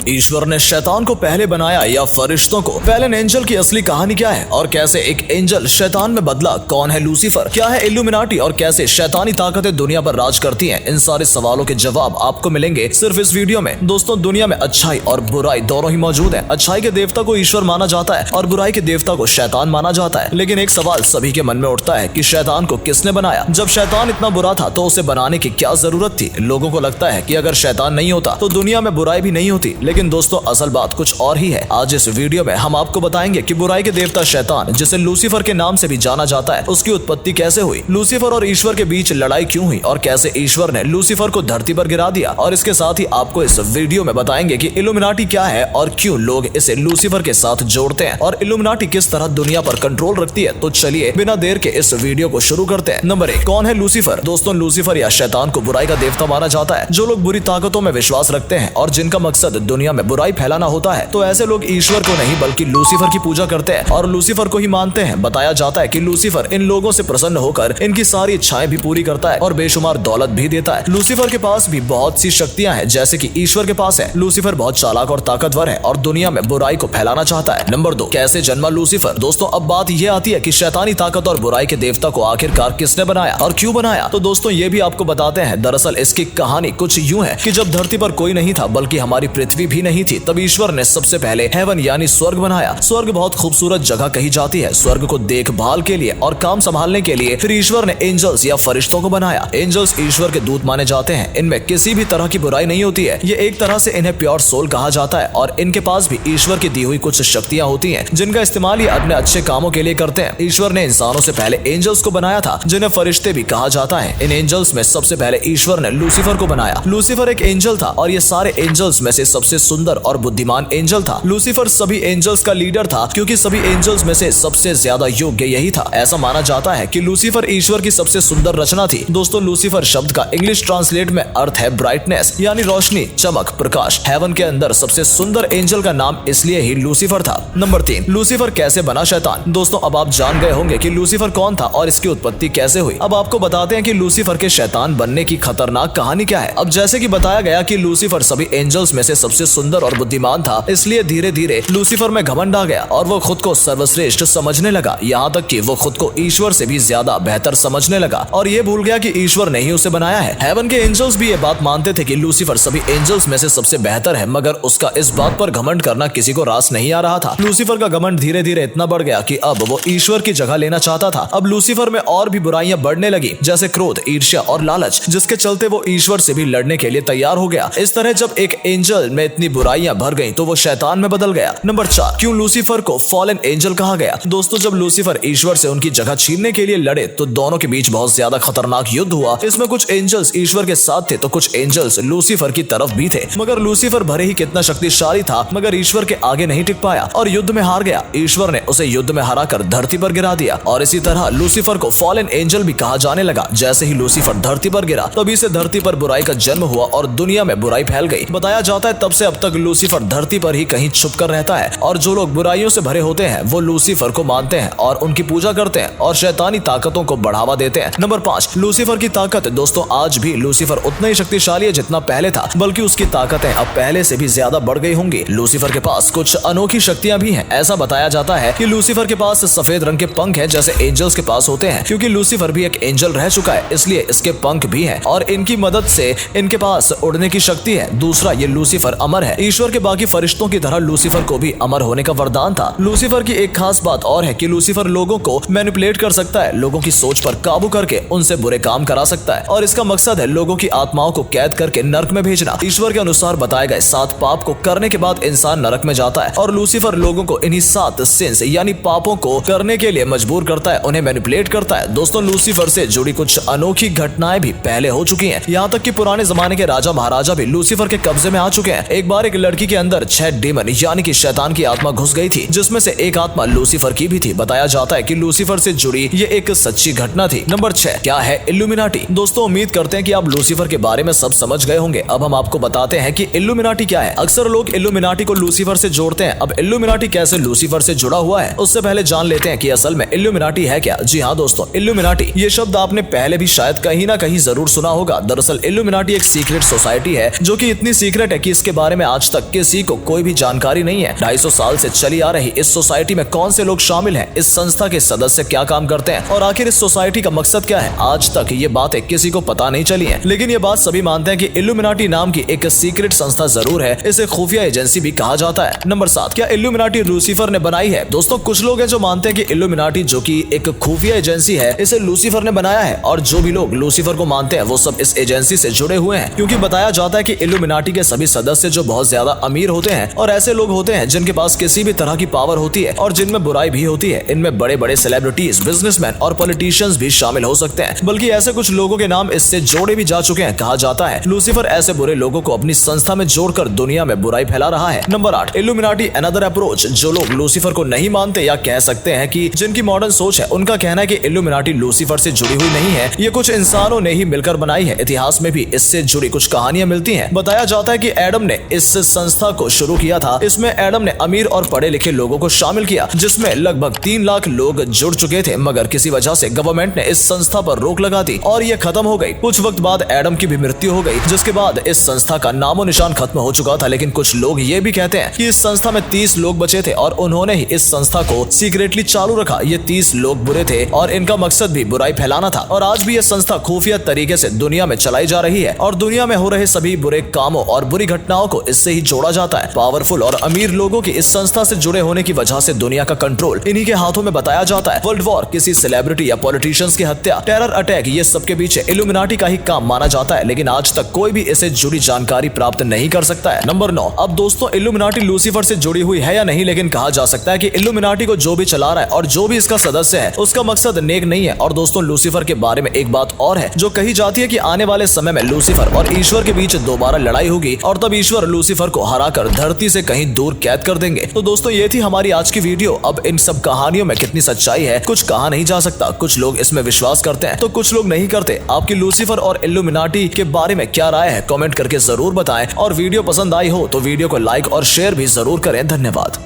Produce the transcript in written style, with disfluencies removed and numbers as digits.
ईश्वर ने शैतान को पहले बनाया या फरिश्तों को? फैलन एंजल की असली कहानी क्या है और कैसे एक एंजल शैतान में बदला? कौन है लूसीफर? क्या है इल्यूमिनाटी और कैसे शैतानी ताकतें दुनिया पर राज करती हैं? इन सारे सवालों के जवाब आपको मिलेंगे सिर्फ इस वीडियो में। दोस्तों, दुनिया में अच्छाई और बुराई दोनों ही मौजूद है। अच्छाई के देवता को ईश्वर माना जाता है और बुराई के देवता को शैतान माना जाता है। लेकिन एक सवाल सभी के मन में उठता है कि शैतान को किसने बनाया? जब शैतान इतना बुरा था तो उसे बनाने की क्या जरूरत थी? लोगों को लगता है कि अगर शैतान नहीं होता तो दुनिया में बुराई भी नहीं होती। लेकिन दोस्तों, असल बात कुछ और ही है। आज इस वीडियो में हम आपको बताएंगे कि बुराई के देवता शैतान, जिसे लूसीफर के नाम से भी जाना जाता है, उसकी उत्पत्ति कैसे हुई, लूसीफर और ईश्वर के बीच लड़ाई क्यों हुई और कैसे ईश्वर ने लूसीफर को धरती पर गिरा दिया। और इसके साथ ही आपको इस वीडियो में बताएंगे कि इल्यूमिनाटी क्या है और क्यों लोग इसे लूसीफर के साथ जोड़ते हैं और इल्यूमिनाटी किस तरह दुनिया पर कंट्रोल रखती है। तो चलिए बिना देर के इस वीडियो को शुरू करते हैं। नंबर 1, कौन है लूसीफर? दोस्तों, लूसीफर या शैतान को बुराई का देवता माना जाता है। जो लोग बुरी ताकतों में विश्वास रखते हैं और जिनका मकसद दुनिया में बुराई फैलाना होता है, तो ऐसे लोग ईश्वर को नहीं बल्कि लूसीफर की पूजा करते हैं और लूसीफर को ही मानते हैं। बताया जाता है कि लूसीफर इन लोगों से प्रसन्न होकर इनकी सारी इच्छाएं भी पूरी करता है और बेशुमार दौलत भी देता है। लूसीफर के पास भी बहुत सी शक्तियां हैं जैसे कि ईश्वर के पास है। लूसीफर बहुत चालाक और ताकतवर है और दुनिया में बुराई को फैलाना चाहता है। नंबर 2, कैसे जन्मा लूसीफर? दोस्तों, अब बात यह आती है कि शैतानी ताकत और बुराई के देवता को आखिरकार किसने बनाया और क्यों बनाया? तो दोस्तों, ये भी आपको बताते हैं। दरअसल इसकी कहानी कुछ यूं है कि जब धरती पर कोई नहीं था बल्कि हमारी पृथ्वी भी नहीं थी, तब ईश्वर ने सबसे पहले हेवन यानी स्वर्ग बनाया। स्वर्ग बहुत खूबसूरत जगह कही जाती है। स्वर्ग को देखभाल के लिए और काम संभालने के लिए फिर ईश्वर ने एंजल्स या फरिश्तों को बनाया। एंजल्स ईश्वर के दूत माने जाते हैं। इनमें किसी भी तरह की बुराई नहीं होती है। ये एक तरह से इन्हें प्योर सोल कहा जाता है और इनके पास भी ईश्वर की दी हुई कुछ शक्तियां होती हैं जिनका इस्तेमाल ये अपने अच्छे कामों के लिए करते हैं। ईश्वर ने इंसानों से पहले एंजल्स को बनाया था जिन्हें फरिश्ते भी कहा जाता है। इन एंजल्स में सबसे पहले ईश्वर ने लूसीफर को बनाया। लूसीफर एक एंजल था और ये सारे एंजल्स में से सबसे सुंदर और बुद्धिमान एंजल था। लूसीफर सभी एंजल्स का लीडर था क्योंकि सभी एंजल्स में से सबसे ज्यादा योग्य यही था। ऐसा माना जाता है कि लूसीफर ईश्वर की सबसे सुंदर रचना थी। दोस्तों, लूसीफर शब्द का इंग्लिश ट्रांसलेट में अर्थ है ब्राइटनेस यानी रोशनी, चमक, प्रकाश। हेवन के अंदर सबसे सुंदर एंजल का नाम इसलिए ही लूसीफर था। नंबर 3, लूसीफर कैसे बना शैतान? दोस्तों, अब आप जान गए होंगे कि लूसीफर कौन था और इसकी उत्पत्ति कैसे हुई। अब आपको बताते हैं कि लूसीफर के शैतान बनने की खतरनाक कहानी क्या है। अब जैसे कि बताया गया कि लूसीफर सभी एंजल्स में से सबसे सुंदर और बुद्धिमान था, इसलिए धीरे धीरे लूसीफर में घमंड आ गया और वो खुद को सर्वश्रेष्ठ समझने लगा। यहाँ तक कि वो खुद को ईश्वर से भी ज्यादा बेहतर समझने लगा और ये भूल गया कि ईश्वर ने ही उसे बनाया है। हेवन के एंजल्स भी ये बात मानते थे कि लूसीफर सभी एंजल्स में से सबसे बेहतर है, मगर उसका इस बात पर घमंड करना किसी को रास नहीं आ रहा था। लूसीफर का घमंड धीरे धीरे इतना बढ़ गया कि अब वो ईश्वर की जगह लेना चाहता था। अब लूसीफर में और भी बुराइयां बढ़ने लगी जैसे क्रोध, ईर्ष्या और लालच, जिसके चलते वो ईश्वर से भी लड़ने के लिए तैयार हो गया। इस तरह जब एक एंजल में इतनी बुराइयां भर गई तो वो शैतान में बदल गया। नंबर 4, क्यों लूसीफर को फॉलन एंजल कहा गया? दोस्तों, जब लूसीफर ईश्वर से उनकी जगह छीनने के लिए लड़े तो दोनों के बीच बहुत ज्यादा खतरनाक युद्ध हुआ। इसमें कुछ एंजल्स ईश्वर के साथ थे तो कुछ एंजल्स लूसीफर की तरफ भी थे। मगर लूसीफर भले ही कितना शक्तिशाली था मगर ईश्वर के आगे नहीं टिक पाया और युद्ध में हार गया। ईश्वर ने उसे युद्ध में हराकर धरती पर गिरा दिया और इसी तरह लूसीफर को फॉलन एंजल भी कहा जाने लगा। जैसे ही लूसीफर धरती पर गिरा तभी से धरती पर बुराई का जन्म हुआ और दुनिया में बुराई फैल गई। बताया जाता है तब से अब तक लूसीफर धरती पर ही कहीं छुप कर रहता है और जो लोग बुराइयों से भरे होते हैं वो लूसीफर को मानते हैं और उनकी पूजा करते हैं और शैतानी ताकतों को बढ़ावा देते हैं। नंबर 5, लूसीफर की ताकत। दोस्तों, आज भी लूसीफर उतना ही शक्तिशाली है जितना पहले था, बल्कि उसकी ताकतें अब पहले से भी ज्यादा बढ़ गई होंगी। लूसीफर के पास कुछ अनोखी शक्तियां भी हैं। ऐसा बताया जाता है कि लूसीफर के पास सफेद रंग के पंख हैं जैसे एंजल्स के पास होते हैं। क्योंकि लूसीफर भी एक एंजल रह चुका है इसलिए इसके पंख भी हैं और इनकी मदद से इनके पास उड़ने की शक्ति है। दूसरा, ये लूसीफर अमर है। ईश्वर के बाकी फरिश्तों की तरह लूसीफर को भी अमर होने का वरदान था। लूसीफर की एक खास बात और है कि लूसीफर लोगों को मैनिपुलेट कर सकता है, लोगों की सोच पर काबू करके उनसे बुरे काम करा सकता है और इसका मकसद है लोगों की आत्माओं को कैद करके नरक में भेजना। ईश्वर के अनुसार बताए गए 7 पाप को करने के बाद इंसान नरक में जाता है और लूसीफर लोगों को इन्हीं 7 सिंस यानी पापों को करने के लिए मजबूर करता है, उन्हें मैनिपुलेट करता है। दोस्तों, लूसीफर से जुड़ी कुछ अनोखी घटनाएं भी पहले हो चुकी हैं। यहाँ तक कि पुराने जमाने के राजा महाराजा भी लूसीफर के कब्जे में आ चुके हैं। एक बार एक लड़की के अंदर 6 डेमन यानी कि शैतान की आत्मा घुस गई थी जिसमें से एक आत्मा लूसीफर की भी थी। बताया जाता है कि लूसीफर से जुड़ी ये एक सच्ची घटना थी। नंबर 6, क्या है इल्यूमिनाटी? दोस्तों, उम्मीद करते हैं कि आप लूसीफर के बारे में सब समझ गए होंगे। अब हम आपको बताते हैं कि इल्यूमिनाटी क्या है। अक्सर लोग इल्यूमिनाटी को लूसीफर से जोड़ते हैं। अब इल्यूमिनाटी कैसे लूसीफर से जुड़ा हुआ है उससे पहले जान लेते हैं कि असल में इल्यूमिनाटी है क्या। जी हाँ दोस्तों, इल्यूमिनाटी ये शब्द आपने पहले भी शायद कहीं ना कहीं जरूर सुना होगा। दरअसल इल्यूमिनाटी एक सीक्रेट सोसाइटी है जो कि इतनी सीक्रेट है कि इसके बारे बारे में आज तक किसी को कोई भी जानकारी नहीं है। 250 साल से चली आ रही इस सोसाइटी में कौन से लोग शामिल हैं, इस संस्था के सदस्य क्या काम करते हैं और आखिर इस सोसाइटी का मकसद क्या है, आज तक ये बातें किसी को पता नहीं चली है। लेकिन ये बात सभी मानते हैं कि इल्यूमिनाटी नाम की एक सीक्रेट संस्था जरूर है, इसे खुफिया एजेंसी भी कहा जाता है। नंबर 7, क्या इल्यूमिनाटी लूसीफर ने बनाई है? दोस्तों कुछ लोग हैं जो मानते हैं कि इल्यूमिनाटी जो कि एक खुफिया एजेंसी है, इसे लूसीफर ने बनाया है और जो भी लोग लूसीफर को मानते हैं वो सब इस एजेंसी से जुड़े हुए हैं, क्योंकि बताया जाता है कि इल्यूमिनाटी के सभी सदस्य जो बहुत ज्यादा अमीर होते हैं और ऐसे लोग होते हैं जिनके पास किसी भी तरह की पावर होती है और जिनमें बुराई भी होती है। इनमें बड़े बड़े सेलिब्रिटीज, बिजनेसमैन और पॉलिटिशियंस भी शामिल हो सकते हैं, बल्कि ऐसे कुछ लोगों के नाम इससे जोड़े भी जा चुके हैं। कहा जाता है लूसीफर ऐसे बुरे लोगों को अपनी संस्था में जोड़कर दुनिया में बुराई फैला रहा है। Number 8, illuminati another approach. जो लोग लूसीफर को नहीं मानते या कह सकते हैं कि जिनकी मॉडर्न सोच है, उनका कहना है कि इल्यूमिनाटी लूसीफर से जुड़ी हुई नहीं है, ये कुछ इंसानों ने ही मिलकर बनाई है। इतिहास में भी इससे जुड़ी कुछ कहानियां मिलती हैं। बताया जाता है कि एडम ने इस संस्था को शुरू किया था। इसमें एडम ने अमीर और पढ़े लिखे लोगों को शामिल किया, जिसमें लगभग 3 लाख लोग जुड़ चुके थे, मगर किसी वजह से गवर्नमेंट ने इस संस्था पर रोक लगा दी और ये खत्म हो गई। कुछ वक्त बाद एडम की भी मृत्यु हो गई, जिसके बाद इस संस्था का नामो निशान खत्म हो चुका था। लेकिन कुछ लोग ये भी कहते हैं कि इस संस्था में 30 लोग बचे थे और उन्होंने ही इस संस्था को सीक्रेटली चालू रखा। ये 30 लोग बुरे थे और इनका मकसद भी बुराई फैलाना था और आज भी यह संस्था खुफिया तरीके से दुनिया में चलाई जा रही है और दुनिया में हो रहे सभी बुरे कामों और बुरी घटनाओं को इससे ही जोड़ा जाता है। पावरफुल और अमीर लोगों की इस संस्था से जुड़े होने की वजह से दुनिया का कंट्रोल इन्हीं के हाथों में बताया जाता है। वर्ल्ड वॉर, किसी सेलिब्रिटी या पॉलिटिशियंस की हत्या, टेरर अटैक, ये सब के पीछे इल्यूमिनाटी का ही काम माना जाता है, लेकिन आज तक कोई भी इसे जुड़ी जानकारी प्राप्त नहीं कर सकता है। नंबर 9, अब दोस्तों इल्यूमिनाटी लूसीफर से जुड़ी हुई है या नहीं, लेकिन कहा जा सकता है कि इल्यूमिनाटी को जो भी चला रहा है और जो भी इसका सदस्य है उसका मकसद नेक नहीं है। और दोस्तों लूसीफर के बारे में एक बात और है जो कही जाती है कि आने वाले समय में लूसीफर और ईश्वर के बीच दोबारा लड़ाई होगी और तब ईश्वर लूसीफर को हराकर धरती से कहीं दूर कैद कर देंगे। तो दोस्तों ये थी हमारी आज की वीडियो। अब इन सब कहानियों में कितनी सच्चाई है कुछ कहा नहीं जा सकता। कुछ लोग इसमें विश्वास करते हैं तो कुछ लोग नहीं करते। आपकी लूसीफर और इल्यूमिनाटी के बारे में क्या राय है कमेंट करके जरूर बताएं और वीडियो पसंद आई हो तो वीडियो को लाइक और शेयर भी जरूर करें। धन्यवाद।